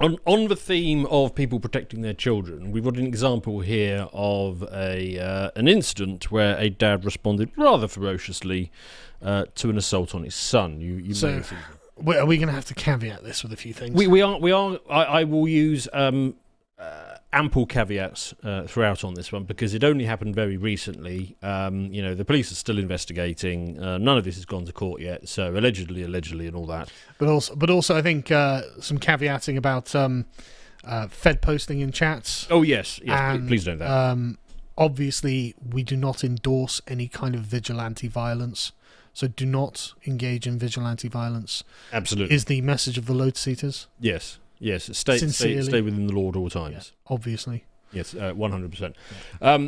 On the theme of people protecting their children, we've got an example here of an incident where a dad responded rather ferociously to an assault on his son. You may have seen that. Are we going to have to caveat this with a few things? We are. I will use ample caveats throughout on this one because it only happened very recently. The police are still investigating. None of this has gone to court yet. So allegedly, and all that. But also, I think some caveating about Fed posting in chats. Oh yes, and, please don't that. Obviously, we do not endorse any kind of vigilante violence. So do not engage in vigilante violence. Absolutely. Is the message of the Lotus Eaters? Yes. Stay within the law at all times. Yeah, obviously. Yes, 100%. Yeah.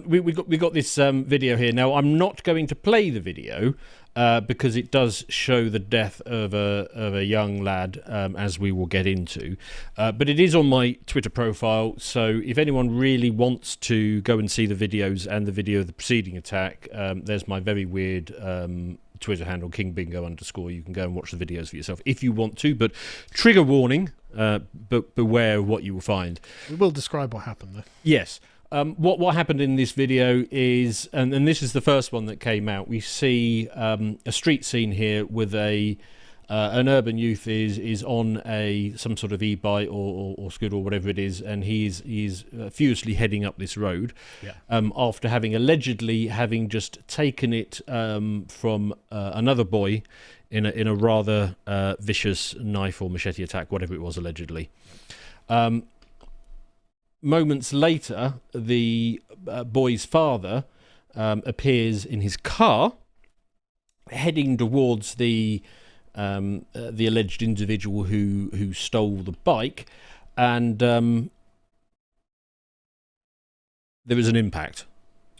We got this video here. Now, I'm not going to play the video because it does show the death of a young lad, as we will get into. But it is on my Twitter profile, so if anyone really wants to go and see the videos and the video of the preceding attack, there's my very weird Twitter handle, KingBingo_. You can go and watch the videos for yourself if you want to, but trigger warning, but beware of what you will find. We will describe what happened, though. Yes. What happened in this video is, and this is the first one that came out, we see a street scene here with an urban youth is on some sort of e-bike or scooter or whatever it is, and he's furiously heading up this road after allegedly having just taken it from another boy in a rather vicious knife or machete attack, whatever it was allegedly. Moments later, the boy's father appears in his car, heading towards the alleged individual who stole the bike, and there was an impact.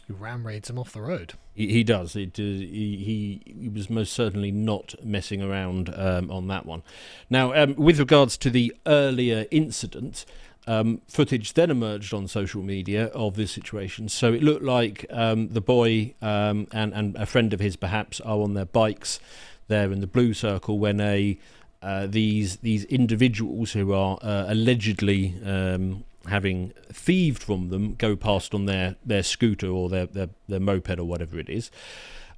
He ram raids him off the road. He does. He was most certainly not messing around on that one. Now, with regards to the earlier incident, footage then emerged on social media of this situation. So it looked like the boy and a friend of his perhaps are on their bikes there in the blue circle when these individuals who are allegedly having thieved from them go past on their scooter or their moped or whatever it is.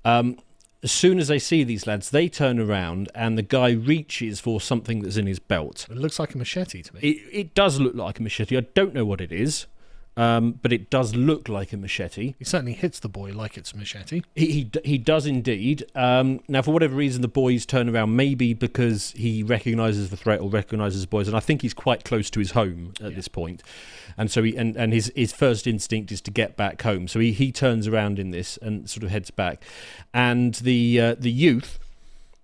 As soon as they see these lads, they turn around and the guy reaches for something that's in his belt. It looks like a machete to me. It does look like a machete. I don't know what it is, but it does look like a machete. He certainly hits the boy like it's a machete. He does indeed. Now, for whatever reason, the boys turn around, maybe because he recognises the threat or recognises the boys, and I think he's quite close to his home at this point. And so his first instinct is to get back home. So he turns around in this and sort of heads back. And the youth,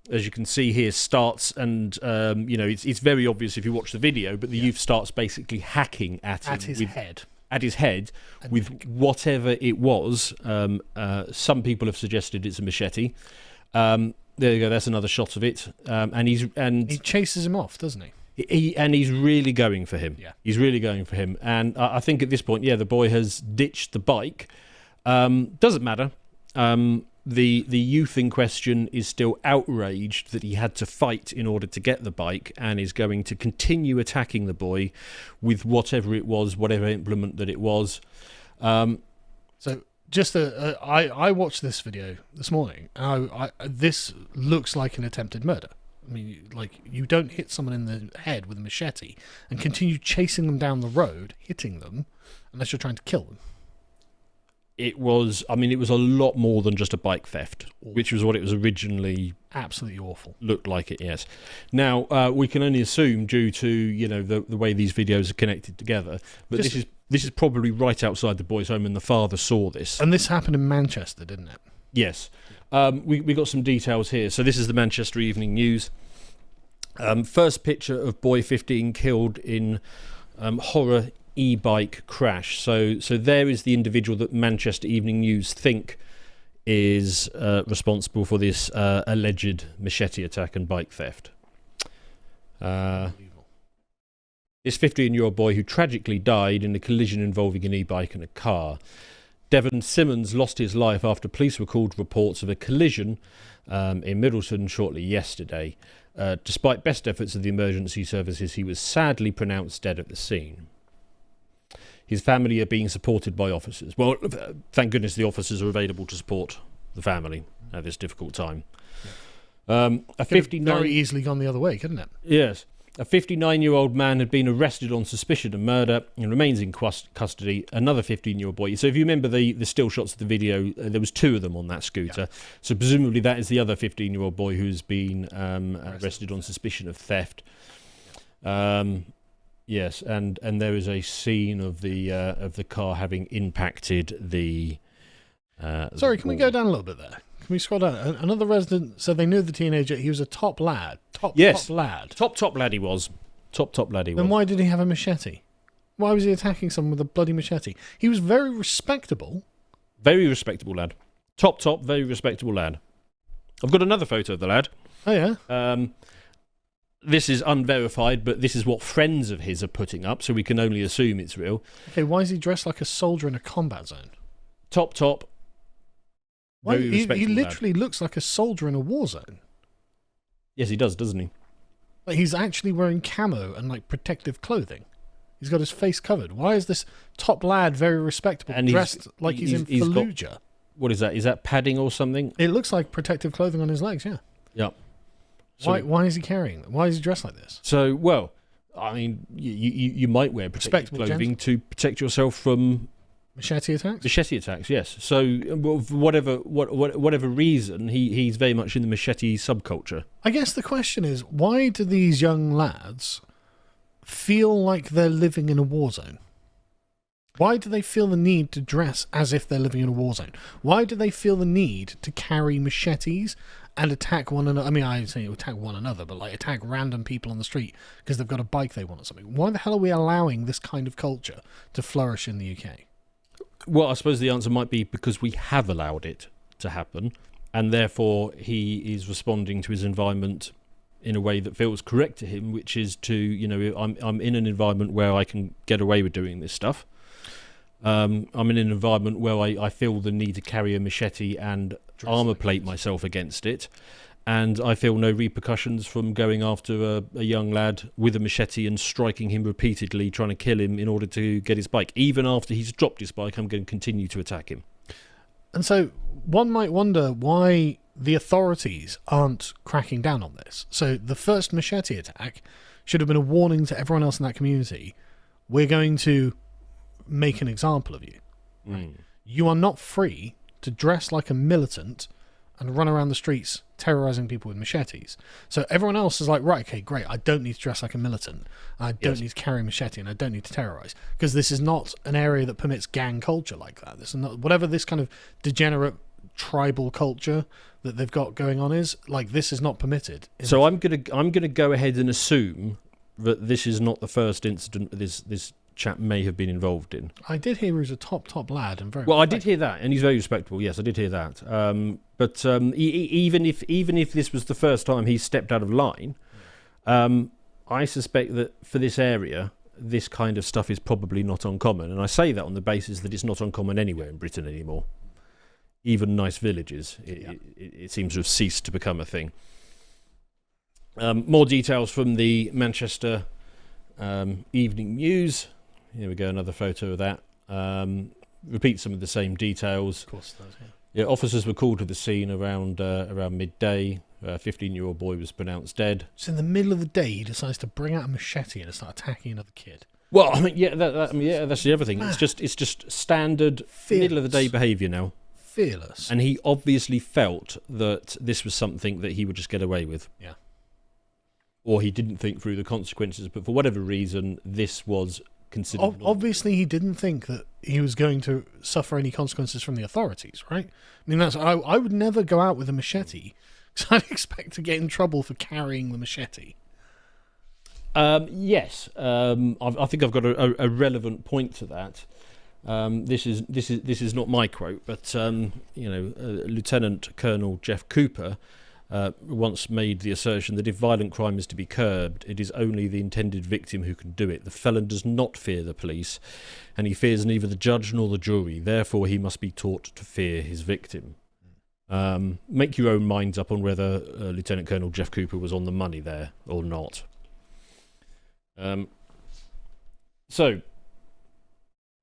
as you can see here, starts and it's very obvious if you watch the video, but the youth starts basically hacking at his head with whatever it was. Some people have suggested it's a machete. There you go. That's another shot of it. And he chases him off, doesn't he? He's really going for him. Yeah. He's really going for him. And I think at this point, the boy has ditched the bike. Doesn't matter. The youth in question is still outraged that he had to fight in order to get the bike and is going to continue attacking the boy with whatever it was, whatever implement that it was. So just I watched this video this morning. This looks like an attempted murder. I mean, like, you don't hit someone in the head with a machete and continue chasing them down the road, hitting them, unless you're trying to kill them. It was a lot more than just a bike theft, which was what it was originally. Absolutely awful. Looked like it, yes. Now, we can only assume due to, the way these videos are connected together, but this is probably right outside the boy's home and the father saw this. And this happened in Manchester, didn't it? Yes. We got some details here. So this is the Manchester Evening News. First picture of boy 15 killed in horror e-bike crash. So there is the individual that Manchester Evening News think is responsible for this alleged machete attack and bike theft. This 15-year-old boy who tragically died in a collision involving an e-bike and a car. Devon Simmons lost his life after police recalled reports of a collision in Middleton shortly yesterday. Despite best efforts of the emergency services, he was sadly pronounced dead at the scene. His family are being supported by officers. Well, thank goodness the officers are available to support the family at this difficult time. A 59 very easily gone the other way, couldn't it? Yes. A 59-year-old man had been arrested on suspicion of murder and remains in custody. Another 15-year-old boy. So if you remember the still shots of the video, there was 2 of them on that scooter. Yeah. So presumably that is the other 15-year-old boy who's been arrested on suspicion of theft. Yes, and there is a scene of the car having impacted the. Sorry, can we go down a little bit there? Can we scroll down? Another resident said they knew the teenager. He was a top lad. Top lad. Top lad he was. Top lad he was. Then why did he have a machete? Why was he attacking someone with a bloody machete? He was very respectable. Very respectable lad. Top, very respectable lad. I've got another photo of the lad. Oh, yeah? This is unverified, but this is what friends of his are putting up, so we can only assume it's real. Okay, why is he dressed like a soldier in a combat zone? Top. Why, he literally looks like a soldier in a war zone. Yes, he does, doesn't he? Like he's actually wearing camo and like protective clothing. He's got his face covered. Why is this top lad very respectable, and dressed like he's in Fallujah? What is that? Is that padding or something? It looks like protective clothing on his legs, yeah. Yeah. So, why is he carrying them? Why is he dressed like this? So, well, I mean, you might wear protective clothing to protect yourself from machete attacks. Machete attacks, yes. So, for whatever reason, he's very much in the machete subculture. I guess the question is, why do these young lads feel like they're living in a war zone? Why do they feel the need to dress as if they're living in a war zone? Why do they feel the need to carry machetes and attack one another? I mean, I say attack one another, but like attack random people on the street because they've got a bike they want or something. Why the hell are we allowing this kind of culture to flourish in the UK? Well, I suppose the answer might be because we have allowed it to happen, and therefore he is responding to his environment in a way that feels correct to him, which is to, I'm in an environment where I can get away with doing this stuff. I'm in an environment where I feel the need to carry a machete and armour plate myself against it, and I feel no repercussions from going after a young lad with a machete and striking him repeatedly, trying to kill him in order to get his bike. Even after he's dropped his bike, I'm going to continue to attack him. And so one might wonder why the authorities aren't cracking down on this. So the first machete attack should have been a warning to everyone else in that community. We're going to make an example of you. Right? You are not free to dress like a militant and run around the streets terrorizing people with machetes. So everyone else is like, right, okay, great, I don't need to dress like a militant, I don't need to carry a machete, and I don't need to terrorize, because this is not an area that permits gang culture like that. This is not, whatever this kind of degenerate tribal culture that they've got going on is, like, this is not permitted. So I'm gonna go ahead and assume that this is not the first incident this chap may have been involved in. I did hear he was a top lad and very well. I did hear that, and he's very respectable. Yes, I did hear that. But even if this was the first time he stepped out of line, I suspect that for this area, this kind of stuff is probably not uncommon. And I say that on the basis that it's not uncommon anywhere in Britain anymore. Even nice villages, it seems to have ceased to become a thing. More details from the Manchester Evening News. Here we go, another photo of that. Repeat some of the same details. Of course it does, yeah. Yeah, officers were called to the scene around midday. A 15-year-old boy was pronounced dead. So in the middle of the day, he decides to bring out a machete and start attacking another kid. Well, I mean, that's the other thing. It's just standard middle of the day behaviour now. Fearless. And he obviously felt that this was something that he would just get away with. Yeah. Or he didn't think through the consequences, but for whatever reason, this was considered. Obviously, he didn't think that he was going to suffer any consequences from the authorities, right? I mean, I would never go out with a machete because I'd expect to get in trouble for carrying the machete. Yes, I think I've got a relevant point to that. This is not my quote, but Lieutenant Colonel Jeff Cooper once made the assertion that if violent crime is to be curbed, it is only the intended victim who can do it. The felon does not fear the police, and he fears neither the judge nor the jury. Therefore, he must be taught to fear his victim. Make your own minds up on whether Lieutenant Colonel Jeff Cooper was on the money there or not. So,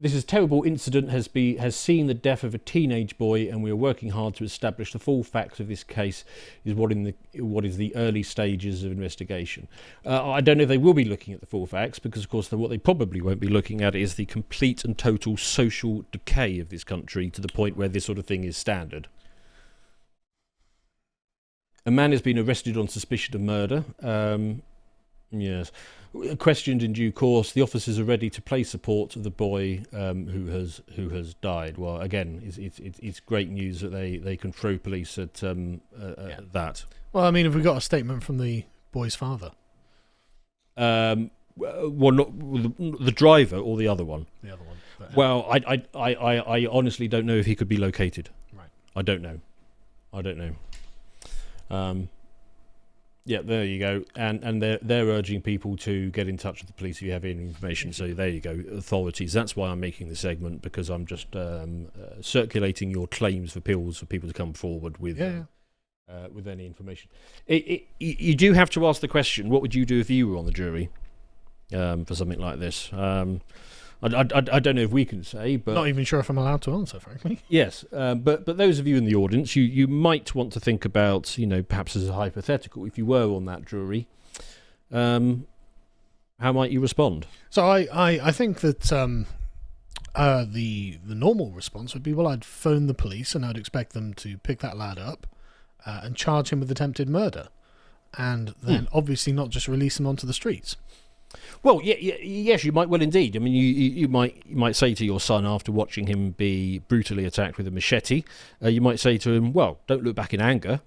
this terrible incident has seen the death of a teenage boy, and we are working hard to establish the full facts of this case. Is what is the early stages of investigation. I don't know if they will be looking at the full facts, because of course what they probably won't be looking at is the complete and total social decay of this country to the point where this sort of thing is standard. A man has been arrested on suspicion of murder. Yes. Questioned in due course. The officers are ready to place support of the boy who has died. Well, again, it's great news that they can throw police at that. Well, I mean, have we got a statement from the boy's father? Well, not the driver or the other one. The other one. But, well, I honestly don't know if he could be located. Right. I don't know. Yeah, there you go, and they're urging people to get in touch with the police if you have any information. So there you go, authorities. That's why I'm making this segment, because I'm just circulating your claims for people to come forward with any information. You do have to ask the question: what would you do if you were on the jury for something like this? I don't know if we can say, but not even sure if I'm allowed to answer, frankly. Yes, but those of you in the audience, you might want to think about, perhaps as a hypothetical, if you were on that jury, how might you respond? So I think that the normal response would be, well, I'd phone the police and I'd expect them to pick that lad up and charge him with attempted murder, and then obviously not just release him onto the streets. Well, yes, you might well indeed. I mean, you might say to your son after watching him be brutally attacked with a machete, you might say to him, "Well, don't look back in anger."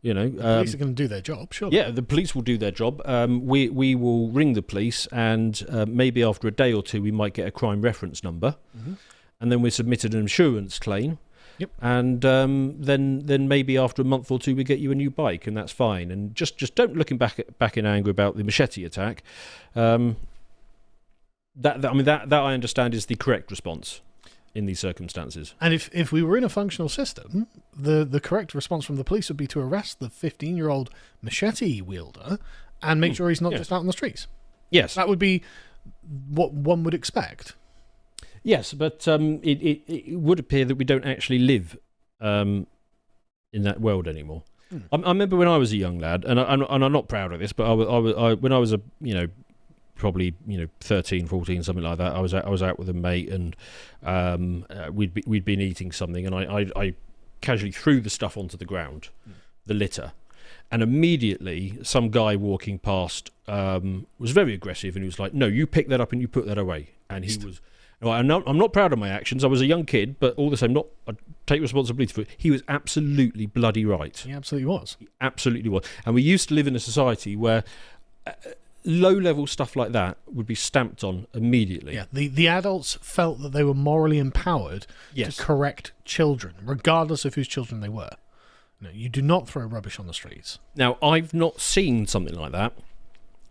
The police are going to do their job, sure. Yeah, the police will do their job. We will ring the police, and maybe after a day or two, we might get a crime reference number, and then we submitted an insurance claim. Yep. And then maybe after a month or two we get you a new bike, and that's fine. And just don't look back in anger about the machete attack. That I understand is the correct response in these circumstances. And if we were in a functional system, the correct response from the police would be to arrest the 15-year-old machete wielder and make sure he's not just out on the streets. Yes, that would be what one would expect. Yes, but it would appear that we don't actually live in that world anymore. I remember when I was a young lad, and I'm not proud of this, but when I was probably 13, 14, something like that. I was out with a mate, and we'd been eating something, and I casually threw the stuff onto the ground, the litter. And immediately, some guy walking past was very aggressive, and he was like, "No, you pick that up and you put that away." And he was. I'm not proud of my actions. I was a young kid, but all the same, I take responsibility for it. He was absolutely bloody right. He absolutely was. He absolutely was. And we used to live in a society where low-level stuff like that would be stamped on immediately. Yeah, the adults felt that they were morally empowered to correct children, regardless of whose children they were. No, you do not throw rubbish on the streets. Now, I've not seen something like that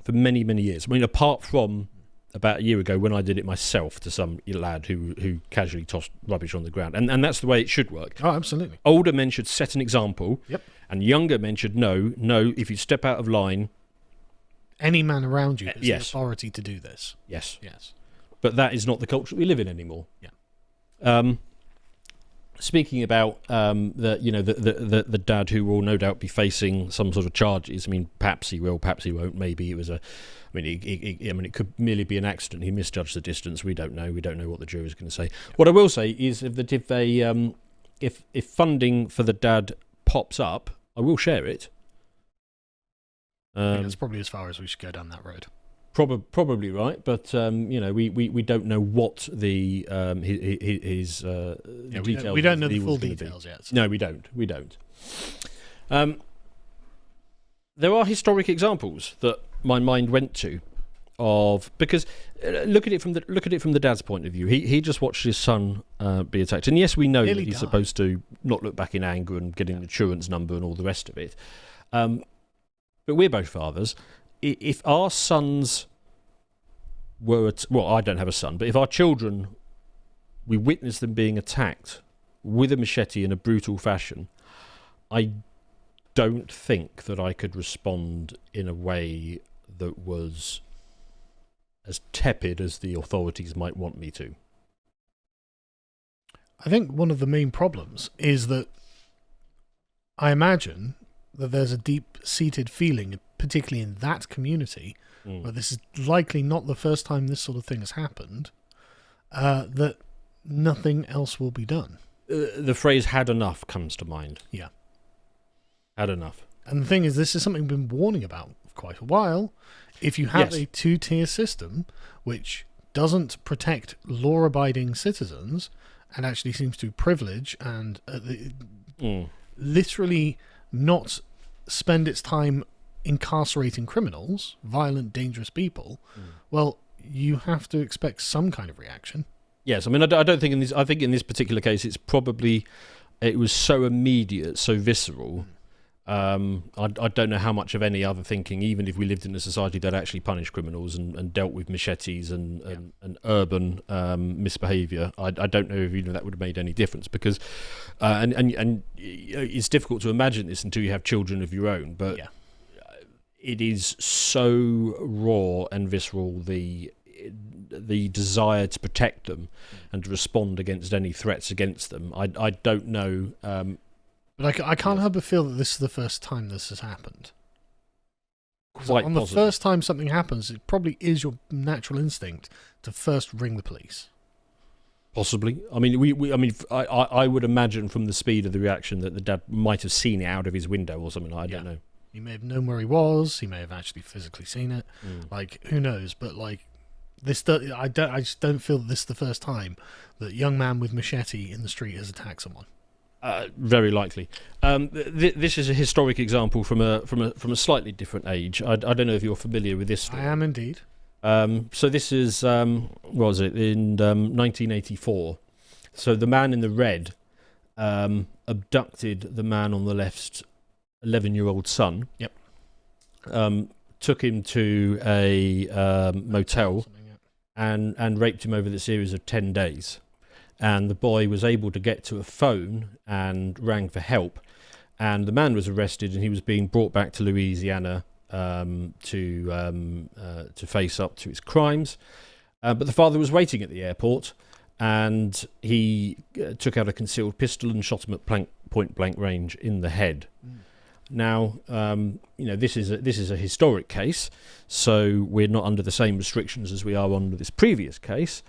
for many, many years. I mean, apart from about a year ago when I did it myself to some lad who casually tossed rubbish on the ground. And that's the way it should work. Oh, absolutely. Older men should set an example. Yep. And younger men should know, if you step out of line... Any man around you has the authority to do this. Yes. Yes. But that is not the culture we live in anymore. Yeah. Speaking about the dad who will no doubt be facing some sort of charges. I mean, perhaps he will, perhaps he won't. Maybe it was it could merely be an accident. He misjudged the distance. We don't know. We don't know what the jury is going to say. What I will say is if funding for the dad pops up, I will share it. That's probably as far as we should go down that road. Probably right, but we don't know what the his details. We don't know the full details yet. No, we don't. There are historic examples that my mind went to of, because look at it from the dad's point of view. He just watched his son be attacked, and yes, we know that he's supposed to not look back in anger and get an insurance number and all the rest of it. But we're both fathers. If our sons were well, I don't have a son, but if our children, we witnessed them being attacked with a machete in a brutal fashion, I don't think that I could respond in a way that was as tepid as the authorities might want me to. I think one of the main problems is that I imagine that there's a deep-seated feeling, particularly in that community, where this is likely not the first time this sort of thing has happened, that nothing else will be done. The phrase "had enough" comes to mind. Yeah. Had enough. And the thing is, this is something we've been warning about for quite a while. If you have a two-tier system which doesn't protect law-abiding citizens and actually seems to privilege and literally not spend its time incarcerating criminals, violent, dangerous people, well, you have to expect some kind of reaction. Yes, I mean, I don't think in this. I think in this particular case, it was so immediate, so visceral. I don't know how much of any other thinking, even if we lived in a society that actually punished criminals and dealt with machetes and urban misbehaviour. I don't know if even that would have made any difference, because and it's difficult to imagine this until you have children of your own. But it is so raw and visceral, the desire to protect them and to respond against any threats against them. I don't know. But I can't help but feel that this is the first time this has happened. Quite on the first time something happens, it probably is your natural instinct to first ring the police. Possibly. I mean, I would imagine from the speed of the reaction that the dad might have seen it out of his window or something. I don't know. He may have known where he was. He may have actually physically seen it. Like, who knows? But like, I just don't feel that this is the first time that a young man with machete in the street has attacked someone. Very likely. This is a historic example from a slightly different age. I don't know if you're familiar with this story. I am indeed. So this is what was it in 1984? So the man in the red abducted the man on the left's 11-year-old son. Yep. Took him to a motel and raped him over the series of 10 days. And the boy was able to get to a phone and rang for help. And the man was arrested, and he was being brought back to Louisiana to face up to his crimes. But the father was waiting at the airport, and he took out a concealed pistol and shot him at point-blank range in the head. Now, this is a historic case, so we're not under the same restrictions as we are under this previous case.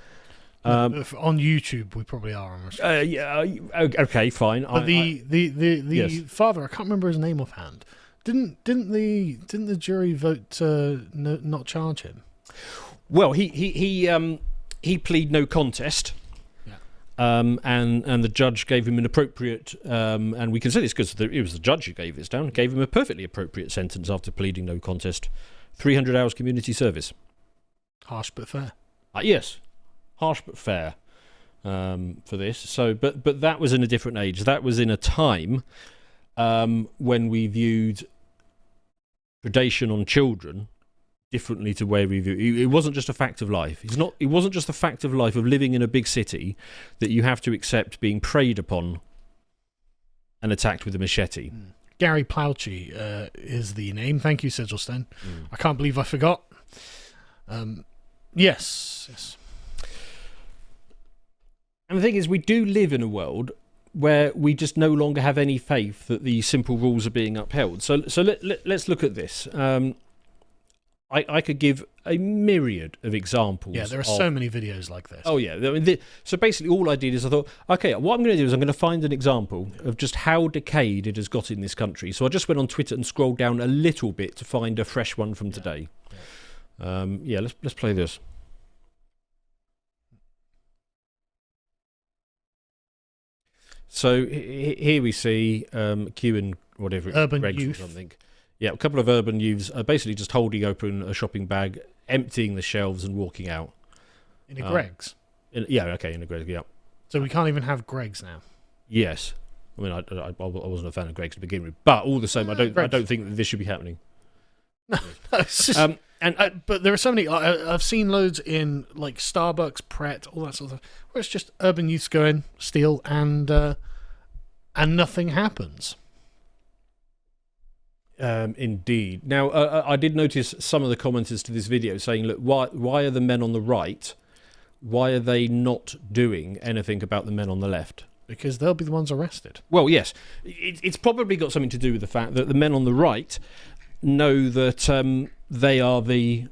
On YouTube, we probably are. Okay, fine. But the father, I can't remember his name offhand. Didn't the jury vote to not charge him? Well, he plead no contest. And the judge gave him an appropriate, and we can say this because it was the judge who gave this down, gave him a perfectly appropriate sentence after pleading no contest: 300 hours community service. Harsh but fair. Yes, harsh but fair for this. So, but that was in a different age. That was in a time when we viewed predation on children differently to where we view it. Wasn't just a fact of life. It wasn't just a fact of life of living in a big city that you have to accept being preyed upon and attacked with a machete. Gary Plauchi is the name. Thank you, Sigilstein. I can't believe I forgot. Yes. And the thing is, we do live in a world where we just no longer have any faith that the simple rules are being upheld. So let's look at this. I could give a myriad of examples. Yeah, there are so many videos like this. Oh, yeah. I mean, so basically all I did is I thought, okay, what I'm going to do is I'm going to find an example of just how decayed it has got in this country. So I just went on Twitter and scrolled down a little bit to find a fresh one from today. Let's play this. So here we see Q and whatever, Urban Greg's youth or something. Yeah, a couple of urban youths are basically just holding open a shopping bag, emptying the shelves and walking out. In a Greggs. In a Greggs, yeah. So we can't even have Greggs now. Yes. I mean, I wasn't a fan of Greggs to begin with, but all the same, I don't think that this should be happening. No, it's just, but there are so many. I've seen loads in like Starbucks, Pret, all that sort of stuff, where it's just urban youths go in, steal, and nothing happens. Indeed. Now, I did notice some of the commenters to this video saying, "Look, why are the men on the right? Why are they not doing anything about the men on the left?" Because they'll be the ones arrested. Well, yes, it's probably got something to do with the fact that the men on the right know that they are the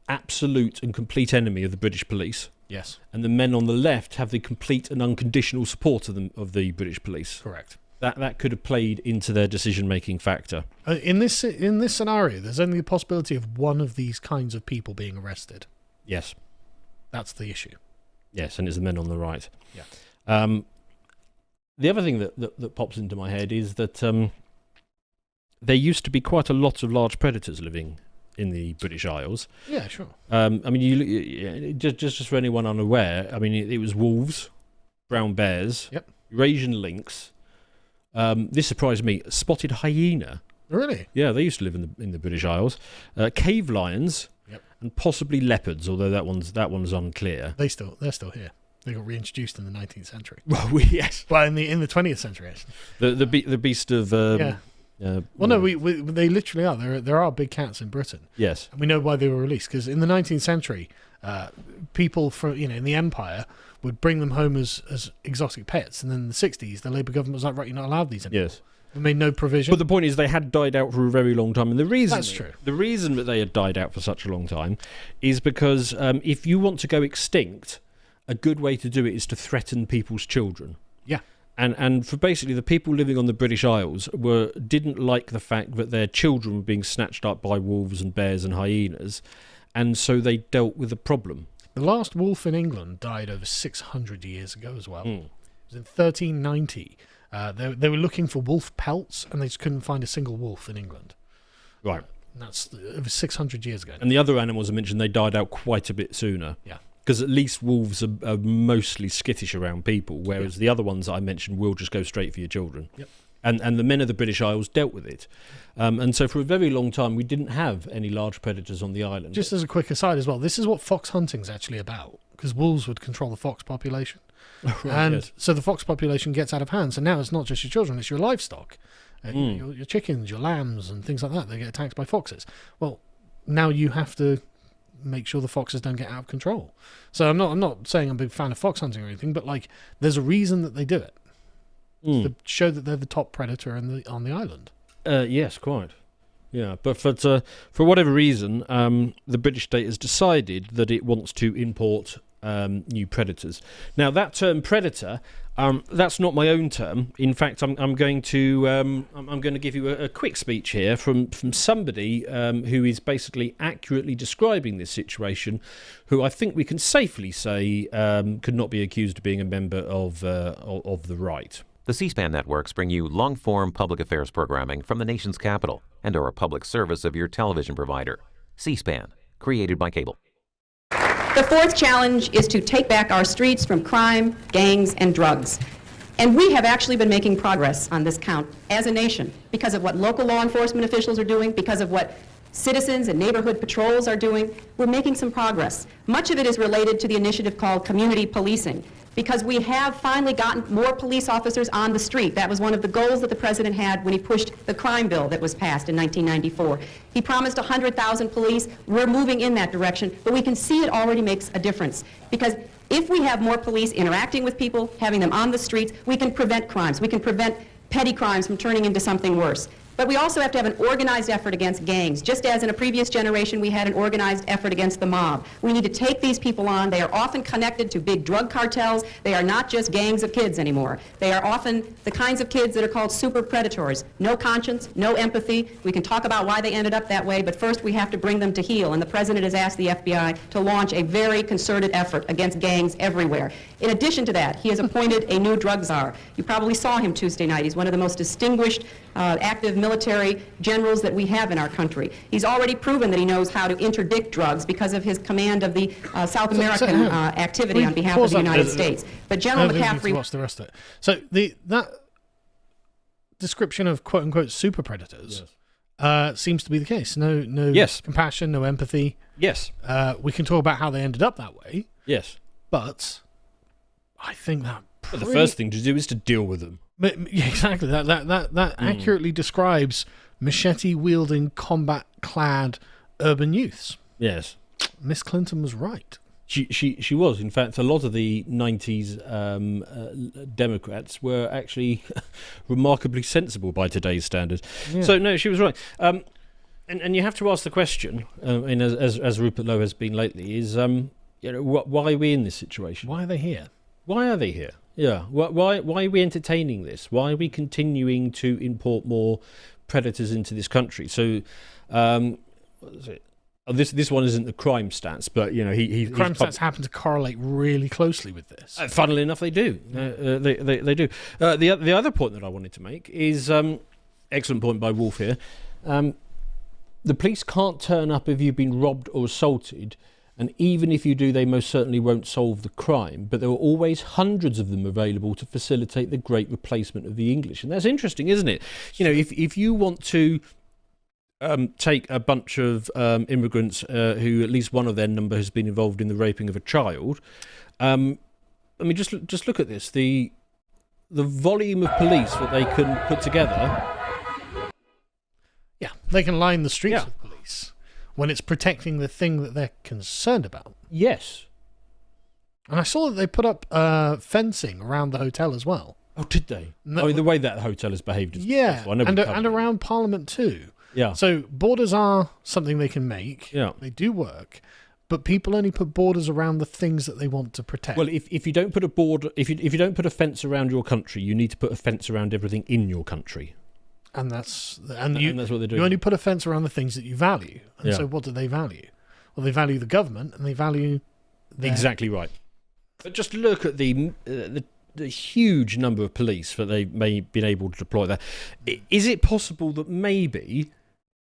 absolute and complete enemy of the British police. Yes. And the men on the left have the complete and unconditional support of the British police. Correct. That could have played into their decision-making factor. In this scenario, there's only the possibility of one of these kinds of people being arrested. Yes. That's the issue. Yes, and it's the men on the right. Yeah. The other thing that pops into my head is that there used to be quite a lot of large predators living in the British Isles. Yeah, sure. I mean, just for anyone unaware, I mean, it was wolves, brown bears, yep, Eurasian lynx. This surprised me. Spotted hyena. Really? Yeah, they used to live in the British Isles. Cave lions, yep, and possibly leopards, although that one's unclear. They're still here. They got reintroduced in the 19th century. Well, yes. Well, in the 20th century, actually. The beast of yeah. Well, no, they literally are. There are big cats in Britain. Yes, and we know why they were released, because in the 19th century, people from in the Empire would bring them home as exotic pets, and then in the 60s, the Labour government was like, right, you're not allowed these anymore. Yes. They made no provision. But the point is, they had died out for a very long time, and the reason that's true. The reason that they had died out for such a long time is because if you want to go extinct, a good way to do it is to threaten people's children. Yeah. And for basically the people living on the British Isles didn't like the fact that their children were being snatched up by wolves and bears and hyenas, and so they dealt with the problem. The last wolf in England died over 600 years ago as well. It was in 1390. They were looking for wolf pelts, and they just couldn't find a single wolf in England. Right. And that's over 600 years ago. And the other animals I mentioned, they died out quite a bit sooner. Yeah. Because at least wolves are mostly skittish around people, whereas the other ones that I mentioned will just go straight for your children. Yep. And the men of the British Isles dealt with it. And so for a very long time, we didn't have any large predators on the island. Just as a quick aside as well, this is what fox hunting's actually about, because wolves would control the fox population. Right, and yes. so the fox population gets out of hand. So now it's not just your children, it's your livestock. Your chickens, your lambs, and things like that. They get attacked by foxes. Well, now you have to make sure the foxes don't get out of control. So I'm not saying I'm a big fan of fox hunting or anything, but like there's a reason that they do it. To show that they're the top predator on the island. Yes, quite. Yeah, but for whatever reason, the British state has decided that it wants to import new predators. Now, that term predator, that's not my own term. In fact, I'm going to give you a quick speech here from somebody who is basically accurately describing this situation, who I think we can safely say could not be accused of being a member of the right. The C-SPAN networks bring you long-form public affairs programming from the nation's capital and are a public service of your television provider. C-SPAN, created by cable. The fourth challenge is to take back our streets from crime, gangs, and drugs. And we have actually been making progress on this count as a nation because of what local law enforcement officials are doing, because of what citizens and neighborhood patrols are doing. We're making some progress. Much of it is related to the initiative called community policing, because we have finally gotten more police officers on the street. That was one of the goals that the president had when he pushed the crime bill that was passed in 1994. He promised 100,000 police. We're moving in that direction, but we can see it already makes a difference, because if we have more police interacting with people, having them on the streets, we can prevent crimes. We can prevent petty crimes from turning into something worse. But we also have to have an organized effort against gangs. Just as in a previous generation we had an organized effort against the mob. We need to take these people on. They are often connected to big drug cartels. They are not just gangs of kids anymore. They are often the kinds of kids that are called super predators. No conscience, no empathy. We can talk about why they ended up that way, but first we have to bring them to heel. And the president has asked the FBI to launch a very concerted effort against gangs everywhere. In addition to that, he has appointed a new drug czar. You probably saw him Tuesday night. He's one of the most distinguished active military generals that we have in our country. He's already proven that he knows how to interdict drugs because of his command of the South American activity on behalf of the United States. But General McCaffrey... Watch the rest of it. So that description of quote-unquote super predators seems to be the case. No compassion, no empathy. Yes. We can talk about how they ended up that way. Yes. But I think that... But the first thing to do is to deal with them. Yeah, exactly. That accurately describes machete-wielding, combat-clad urban youths. Yes. Miss Clinton was right. She was. In fact, a lot of the 90s Democrats were actually remarkably sensible by today's standards. Yeah. So, no, she was right. And you have to ask the question, and as Rupert Lowe has been lately, is why are we in this situation? Why are they here? Why are they here? Yeah. Why are we entertaining this? Why are we continuing to import more predators into this country? So, what is it? This one isn't the crime stats, but crime stats happen to correlate really closely with this. Funnily enough, they do. They do. The other point that I wanted to make is excellent point by Wolf here. The police can't turn up if you've been robbed or assaulted. And even if you do, they most certainly won't solve the crime. But there are always hundreds of them available to facilitate the great replacement of the English. And that's interesting, isn't it? If you want to take a bunch of immigrants who at least one of their number has been involved in the raping of a child, just look at this. The volume of police that they can put together. Yeah, they can line the streets with police. When it's protecting the thing that they're concerned about. Yes. And I saw that they put up fencing around the hotel as well. Oh, did they? The way that hotel has behaved is and around Parliament too. Yeah. So borders are something they can make. Yeah. They do work. But people only put borders around the things that they want to protect. Well, if you don't put a border, if you don't put a fence around your country, you need to put a fence around everything in your country. And that's what they're doing. You only put a fence around the things that you value. And so what do they value? Well, they value the government and they value... Exactly right. But just look at the huge number of police that they may have been able to deploy there. Is it possible that maybe,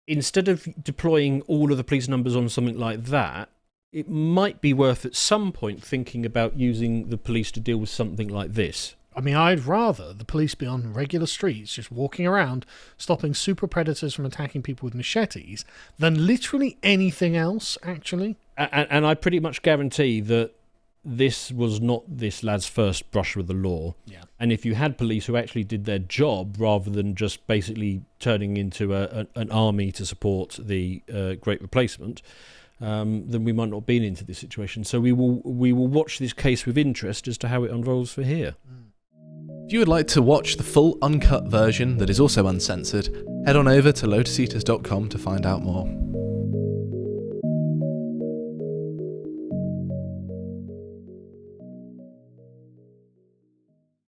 instead of deploying all of the police numbers on something like that, it might be worth at some point thinking about using the police to deal with something like this? I mean, I'd rather the police be on regular streets, just walking around, stopping super predators from attacking people with machetes, than literally anything else, actually. And I pretty much guarantee that this was not this lad's first brush with the law. Yeah. And if you had police who actually did their job, rather than just basically turning into an army to support the Great Replacement, then we might not have been into this situation. So we will watch this case with interest as to how it unfolds for here. If you would like to watch the full uncut version that is also uncensored, head on over to lotuseaters.com to find out more.